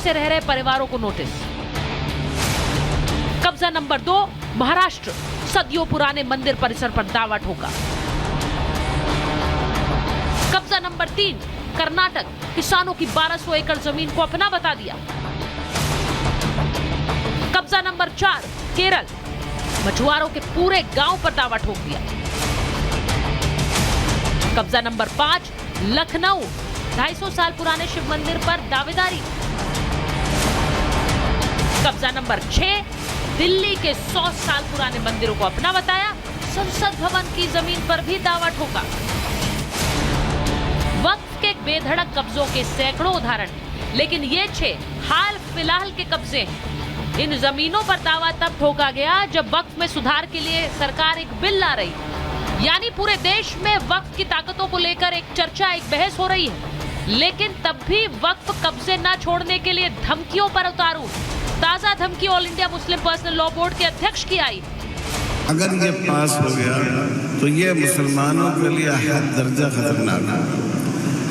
से रह रहे परिवारों को नोटिस। कब्जा नंबर 2, महाराष्ट्र, सदियों पुराने मंदिर परिसर पर दावा ठोका। कब्जा नंबर 3, कर्नाटक, किसानों की 1200 एकड़ जमीन को अपना बता दिया। कब्जा नंबर 4, केरल, मछुआरों के पूरे गांव पर दावा ठोक दिया। कब्जा नंबर 5, लखनऊ, 250 साल पुराने शिव मंदिर पर दावेदारी। कब्जा नंबर 6, दिल्ली के 100 साल पुराने मंदिरों को अपना बताया। संसद भवन की जमीन पर भी दावा ठोका। वक्त के बेधड़क कब्जों के सैकड़ों उदाहरण, लेकिन ये 6 हाल फिलहाल के कब्जे हैं। इन जमीनों पर दावा तब ठोका गया जब वक्फ में सुधार के लिए सरकार एक बिल ला रही। यानी पूरे देश में वक्फ की ताकतों को लेकर एक चर्चा, एक बहस हो रही है। लेकिन तब भी वक्फ कब्जे न छोड़ने के लिए धमकियों पर उतारू। ताजा धमकी all India Muslim personal law board के अध्यक्ष की आई। अगर ये पास हो गया तो ये मुसलमानों के लिए हद दर्जा खतरनाक है।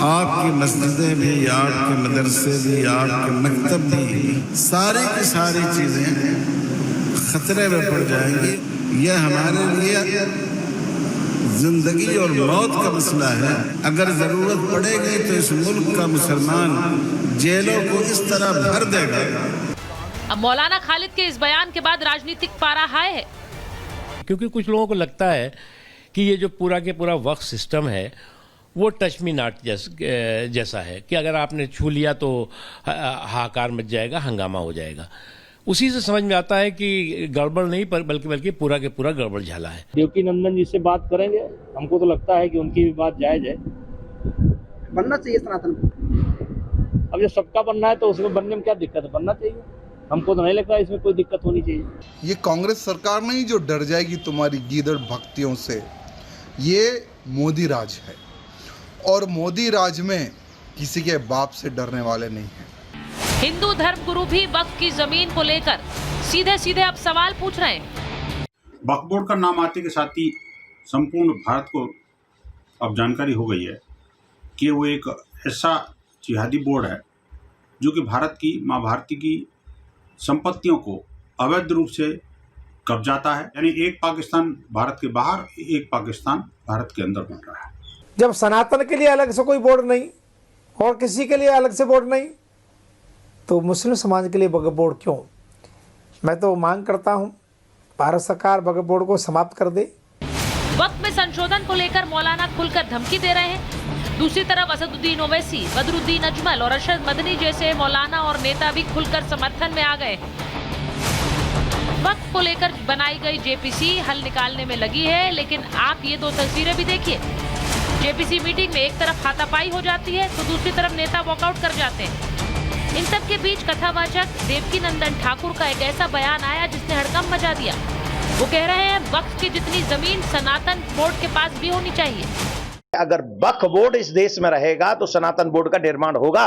आपकी मस्जिदें भी, आपके मदरसे भी, आपके मकतब भी, सारी की सारी चीजें खतरे में पड़ जाएंगी। यह हमारे लिए जिंदगी और मौत का मसला है। अगर जरूरत पड़ेगी तो इस मुल्क का मुसलमान जेलों को इस तरह भर देगा। अब मौलाना खालिद के इस बयान के बाद राजनीतिक पारा हाई है, क्योंकि कुछ लोगों को लगता है कि ये जो पूरा के पूरा वक्फ सिस्टम है वो टच मी नॉट जैसा है कि अगर आपने छू लिया तो हाहाकार मच जाएगा, हंगामा हो जाएगा। उसी से समझ में आता है कि गड़बड़ नहीं बल्कि पूरा के पूरा गड़बड़ झाला है। देवकी नंदन जी से बात करेंगे, हमको तो लगता है कि उनकी भी बात जायज है। बनना चाहिए सनातन। अब जब सबका बनना है तो उसमें बनने में क्या दिक्कत है? बनना चाहिए। हमको तो नहीं लगता इसमें कोई दिक्कत होनी चाहिए। ये कांग्रेस सरकार नहीं जो डर जाएगी तुम्हारी गीदड़ भक्तियों से, ये मोदी राज है और मोदी राज में किसी के बाप से डरने वाले नहीं हैं। हिंदू धर्म गुरु भी वक्फ की जमीन को लेकर सीधे सीधे अब सवाल पूछ रहे हैं। वक्फ बोर्ड का नाम आते के साथ ही संपूर्ण भारत को अब जानकारी हो गई है कि वो एक ऐसा जिहादी बोर्ड है जो कि भारत की माँ भारती की संपत्तियों को अवैध रूप से कब्जाता है। यानी एक पाकिस्तान भारत के बाहर, एक पाकिस्तान भारत के अंदर बन रहा है। जब सनातन के लिए अलग से कोई बोर्ड नहीं और किसी के लिए अलग से बोर्ड नहीं, तो मुस्लिम समाज के लिए वक्फ बोर्ड क्यों? मैं तो मांग करता हूं भारत सरकार वक्फ बोर्ड को समाप्त कर दे। वक्त में संशोधन को लेकर मौलाना खुलकर धमकी दे रहे हैं। दूसरी तरफ असदुद्दीन ओवैसी, बदरुद्दीन अजमल और अरशद मदनी जैसे मौलाना और नेता भी खुलकर समर्थन में आ गए। वक्त को लेकर बनाई गई जेपीसी हल निकालने में लगी है, लेकिन आप ये 2 तस्वीरें भी देखिए। जेपीसी मीटिंग में एक तरफ हाथापाई हो जाती है तो दूसरी तरफ नेता वॉकआउट कर जाते हैं। इन सब के बीच कथावाचक देवकी नंदन ठाकुर का एक ऐसा बयान आया जिसने हड़कंप मचा दिया। वो कह रहे हैं वक्फ की जितनी जमीन सनातन बोर्ड के पास भी होनी चाहिए। अगर वक्फ बोर्ड इस देश में रहेगा तो सनातन बोर्ड का निर्माण होगा।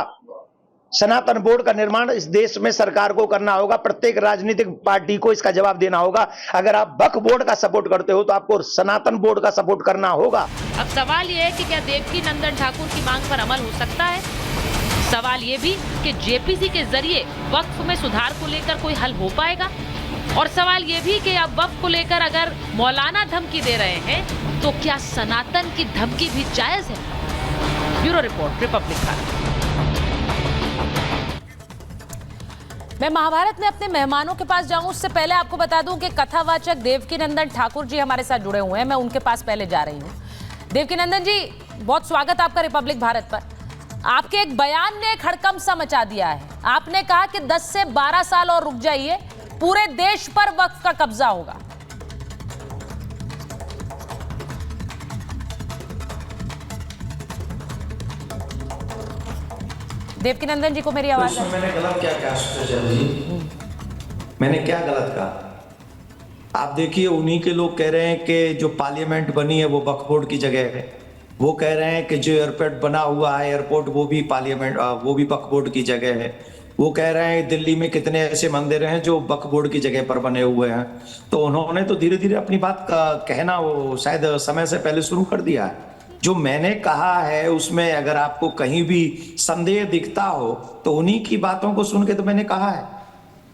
सनातन बोर्ड का निर्माण इस देश में सरकार को करना होगा। प्रत्येक राजनीतिक पार्टी को इसका जवाब देना होगा। अगर आप वक्फ बोर्ड का सपोर्ट करते हो तो आपको सनातन बोर्ड का सपोर्ट करना होगा। अब सवाल यह है कि क्या देवकी नंदन ठाकुर की मांग पर अमल हो सकता है? सवाल ये भी कि जेपीसी के जरिए वक्फ में सुधार को लेकर कोई हल हो पाएगा? और सवाल ये भी कि अब वक्फ को लेकर अगर मौलाना धमकी दे रहे हैं तो क्या सनातन की धमकी भी जायज है? Bureau report, Republic Bharat. मैं महाभारत में अपने मेहमानों के पास जाऊं उससे पहले आपको बता दूं कि कथावाचक देवकी नंदन ठाकुर जी हमारे साथ जुड़े हुए हैं। मैं उनके पास पहले जा रही हूं। देवकी नंदन जी, बहुत स्वागत आपका रिपब्लिक भारत पर। आपके एक बयान ने एक हड़कंप सा मचा दिया है। आपने कहा कि 10 से 12 साल और रुक जाइए, पूरे देश पर वक्फ का कब्जा होगा। देवकी नंदन जी को मेरी आवाज तो मैंने गलत क्या कहा सुचेता जी? मैंने क्या गलत कहा? आप देखिए, उन्हीं के लोग कह रहे हैं कि जो पार्लियामेंट बनी है वो वक्फ बोर्ड की जगह है। वो कह रहे हैं कि जो एयरपोर्ट बना हुआ है एयरपोर्ट वो भी पार्लियामेंट वो भी वक्फ बोर्ड की जगह है। वो कह रहे हैं दिल्ली में कितने ऐसे मंदिर हैं जो वक्फ बोर्ड की जगह पर बने हुए हैं। तो उन्होंने तो धीरे धीरे अपनी बात का कहना वो शायद समय से पहले शुरू कर दिया है। जो मैंने कहा है उसमें अगर आपको कहीं भी संदेह दिखता हो तो उन्हीं की बातों को सुन के तो मैंने कहा है।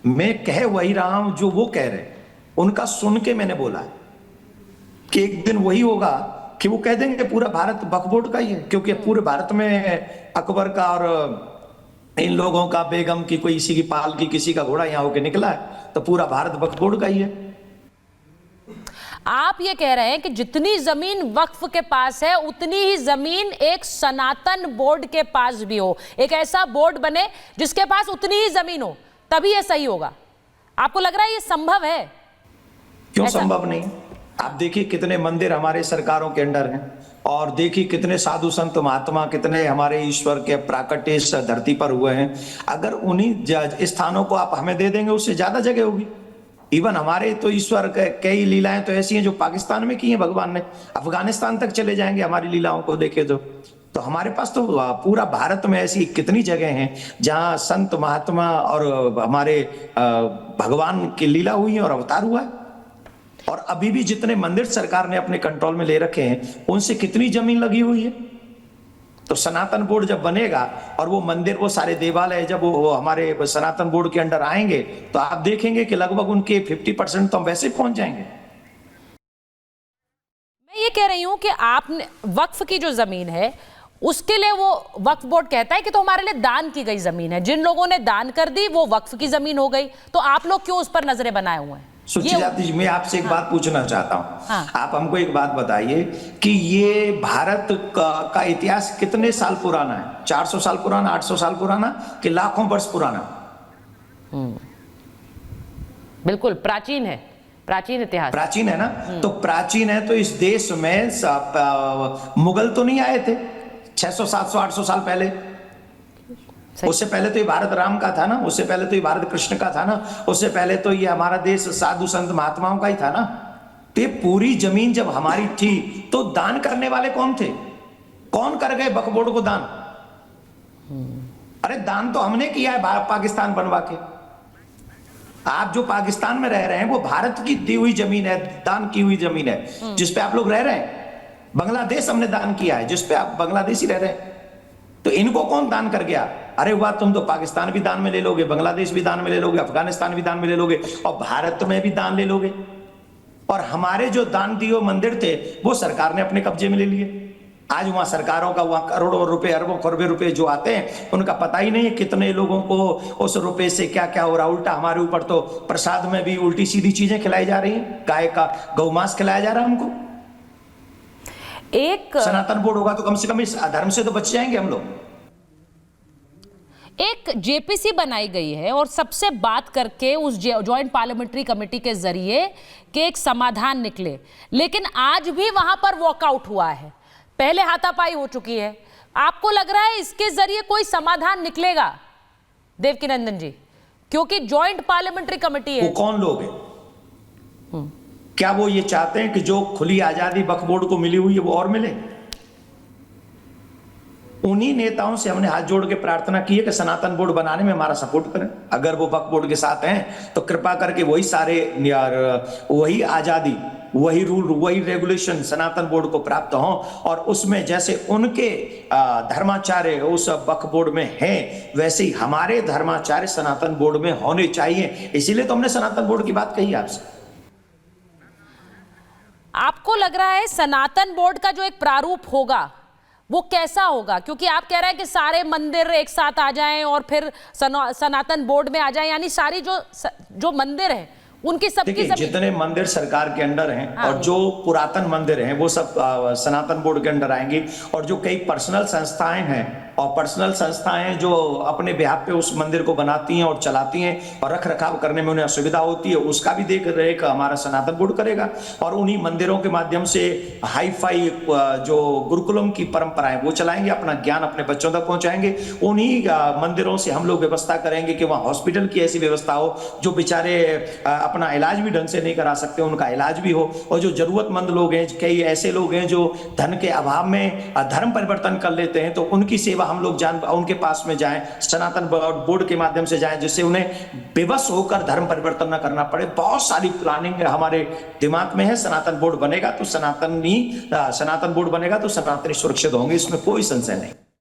मैं कह वही रहा हूं जो वो कह रहे हैं, उनका सुन के मैंने बोला है कि एक दिन वही होगा कि वो कह देंगे पूरा भारत वक्फ बोर्ड का ही है, क्योंकि पूरे भारत में अकबर का और इन लोगों का, बेगम की, कोई इसी की पाल की, किसी का घोड़ा यहां होके निकला है, तो पूरा भारत वक्फ बोर्ड का ही है। आप ये कह रहे हैं कि जितनी जमीन वक्फ के पास है उतनी ही जमीन एक सनातन बोर्ड के पास भी हो, एक ऐसा बोर्ड बने जिसके पास उतनी ही जमीन हो, तभी ये सही होगा। आपको लग रहा है ये संभव है? क्यों संभव नहीं? आप देखिए कितने मंदिर हमारे सरकारों के अंडर हैं, और देखिए कितने साधु संत महात्मा, कितने हमारे ईश्वर के प्राकट्य इस धरती पर हुए हैं। अगर उन्हीं स्थानों को आप हमें दे देंगे, उससे ज्यादा जगह होगी। इवन हमारे तो ईश्वर कई लीलाएं तो ऐसी हैं जो पाकिस्तान में की हैं भगवान ने, अफगानिस्तान तक चले जाएंगे हमारी लीलाओं को देखे तो हमारे पास तो पूरा भारत में ऐसी कितनी जगह हैं जहां संत महात्मा और हमारे भगवान की लीला हुई है और अवतार हुआ है। और अभी भी जितने मंदिर सरकार ने अपने कंट्रोल में ले रखे हैं उनसे कितनी जमीन लगी हुई है। तो सनातन बोर्ड जब बनेगा और वो मंदिर, वो सारे देवालय जब वो हमारे सनातन बोर्ड के अंडर आएंगे तो आप देखेंगे कि लगभग उनके 50% तो हम वैसे पहुंच जाएंगे। मैं ये कह रही हूं कि आपने वक्फ की जो जमीन है उसके लिए वो वक्फ बोर्ड कहता है कि तो हमारे लिए दान की गई जमीन है, जिन लोगों ने दान कर दी वो वक्फ की जमीन हो गई, तो आप लोग क्यों उस पर नजरें बनाए हुए हैं? सुचिता जी, मैं आपसे एक बात पूछना चाहता हूं। आप हमको एक बात बताइए कि ये भारत का इतिहास कितने साल पुराना है? 400 साल पुराना, 800 साल पुराना, कि लाखों वर्ष पुराना? बिल्कुल प्राचीन है, प्राचीन इतिहास, प्राचीन है ना। तो प्राचीन है तो इस देश में मुगल तो नहीं आए थे 600 700 800 साल पहले? उससे पहले तो ये भारत राम का था ना, उससे पहले तो ये भारत कृष्ण का था ना, उससे पहले तो ये हमारा देश साधु संत महात्माओं का ही था ना। तो ये पूरी जमीन जब हमारी थी तो दान करने वाले कौन थे? कौन कर गए वक्फ बोर्ड को दान? अरे दान तो हमने किया है पाकिस्तान बनवा के। आप जो पाकिस्तान में रह रहे हैं वो भारत की दी हुई जमीन है, दान की हुई जमीन है जिसपे आप लोग रह रहे हैं। बांग्लादेश हमने दान किया है जिसपे आप बांग्लादेशी रह रहे हैं। तो इनको कौन दान कर गया? अरे वाह, तुम तो पाकिस्तान भी दान में ले लोगे, बांग्लादेश भी दान में ले लोगे, अफगानिस्तान भी दान में ले लोगे और भारत में भी दान ले लोगे। और हमारे जो दान दिए मंदिर थे वो सरकार ने अपने कब्जे में ले लिए। आज वहां सरकारों का वहां करोड़ों रुपए, अरबों खरबे रुपए जो आते हैं उनका पता ही नहीं है कितने लोगों को उस रुपए से क्या क्या हो रहा। उल्टा हमारे ऊपर तो प्रसाद में भी उल्टी सीधी चीजें खिलाई जा रही हैं। गाय का गौमांस खिलाया जा रहा है हमको। एक सनातन बोर्ड होगा तो कम से कम इस अधर्म से तो बच जाएंगे हम लोग। एक जेपीसी बनाई गई है और सबसे बात करके उस जॉइंट पार्लियामेंट्री कमेटी के जरिए कि एक समाधान निकले, लेकिन आज भी वहां पर वॉकआउट हुआ है, पहले हाथापाई हो चुकी है। आपको लग रहा है इसके जरिए कोई समाधान निकलेगा देवकीनंदन जी? क्योंकि जॉइंट पार्लियामेंट्री कमेटी है। वो कौन लोग हैं? क्या वो ये चाहते हैं कि जो खुली आजादी वक्फ बोर्ड को मिली हुई है वो और मिले? उन्हीं नेताओं से हमने हाथ जोड़ के प्रार्थना की है कि सनातन बोर्ड बनाने में हमारा सपोर्ट करें। अगर वो वक्फ बोर्ड के साथ हैं तो कृपा करके वही सारे वही आजादी, वही रूल, वही रेगुलेशन सनातन बोर्ड को प्राप्त हो और उसमें जैसे उनके धर्माचार्य उस वक्फ बोर्ड में हैं वैसे ही हमारे धर्माचार्य सनातन बोर्ड में होने चाहिए। इसीलिए तो हमने सनातन बोर्ड की बात कही आपसे। आपको लग रहा है सनातन बोर्ड का जो एक प्रारूप होगा वो कैसा होगा? क्योंकि आप कह रहे हैं कि सारे मंदिर एक साथ आ जाएं और फिर सनातन बोर्ड में आ जाएं, यानी सारी जो मंदिर हैं उनकी सबकी जितने मंदिर सरकार के अंडर हैं और जो पुरातन मंदिर हैं वो सब सनातन बोर्ड के अंडर आएंगे। और जो कई पर्सनल संस्थाएं हैं और पर्सनल संस्थाएं जो अपने बिहाफ पे उस मंदिर को बनाती हैं और चलाती हैं और रख रखाव करने में उन्हें असुविधा होती है, उसका भी देख रेख हमारा सनातन बोर्ड करेगा। और उन्हीं मंदिरों के माध्यम से हाई फाई जो गुरुकुलम की परंपराएं वो चलाएंगे, अपना ज्ञान अपने बच्चों तक पहुंचाएंगे। उन्हीं मंदिरों से हम लोग व्यवस्था करेंगे कि वहां हॉस्पिटल की ऐसी व्यवस्था हो जो बेचारे अपना इलाज भी ढंग से नहीं करा सकते, उनका इलाज भी हो। और जो जरूरतमंद लोग हैं, कई ऐसे लोग हैं जो धन के अभाव में धर्म परिवर्तन कर लेते हैं, तो उनकी सेवा हम लोग उनके पास में जाएं, सनातन बोर्ड के माध्यम से जाएं, जिससे उन्हें बेबस होकर धर्म परिवर्तन न करना पड़े। बहुत सारी प्लानिंग हमारे दिमाग में है। सनातन बोर्ड बनेगा तो सनातन बोर्ड बनेगा तो सनातनी सुरक्षित होंगे, इसमें कोई संशय नहीं।